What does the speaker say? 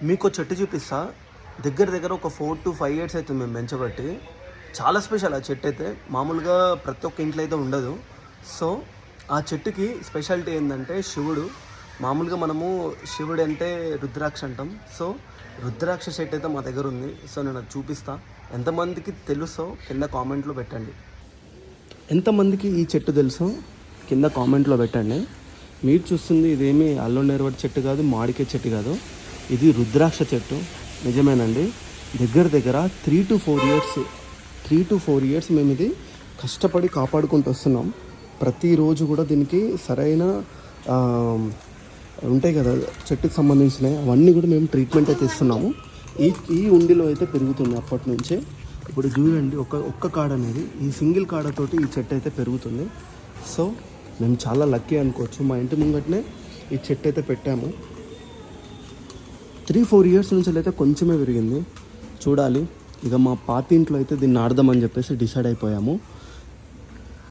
మీకు చెట్టు చూపిస్తా. దగ్గర దగ్గర ఒక 4 to 5 years అవుతుంది మేము పెంచబట్టి. చాలా స్పెషల్ ఆ చెట్టు అయితే. మామూలుగా ప్రతి ఒక్క ఇంట్లో అయితే ఉండదు. సో ఆ చెట్టుకి స్పెషాలిటీ ఏంటంటే శివుడు. మామూలుగా మనము శివుడు అంటే రుద్రాక్ష అంటాం. సో రుద్రాక్ష చెట్టు అయితే మా దగ్గర ఉంది. సో నేను అది చూపిస్తా. ఎంతమందికి తెలుసో కింద కామెంట్లో పెట్టండి. ఎంతమందికి ఈ చెట్టు తెలుసో కింద కామెంట్లో పెట్టండి. మీరు చూస్తుంది ఇదేమి అల్లం నేరవడి చెట్టు కాదు, మామిడికాయ చెట్టు కాదు, ఇది రుద్రాక్ష చెట్టు. నిజమేనండి. దగ్గర దగ్గర 3 to 4 years మేము ఇది కష్టపడి కాపాడుకుంటూ వస్తున్నాం. ప్రతిరోజు కూడా దీనికి సరైన ఉంటాయి కదా చెట్టుకు సంబంధించినవి, అవన్నీ కూడా మేము ట్రీట్మెంట్ అయితే ఇస్తున్నాము. ఈ ఉండిలో అయితే పెరుగుతుంది అప్పటి నుంచే. ఇప్పుడు చూడండి ఒక్క కాడ అనేది, ఈ సింగిల్ కాడతోటి ఈ చెట్టు అయితే పెరుగుతుంది. సో మేము చాలా లక్కీ అనుకోవచ్చు. మా ఇంటి ముంగటనే ఈ చెట్టు అయితే పెట్టాము. 3-4 years నుంచి అయితే కొంచెమే పెరిగింది. చూడాలి. ఇక మా పాత ఇంట్లో అయితే దీన్ని నాడదామని చెప్పేసి డిసైడ్ అయిపోయాము.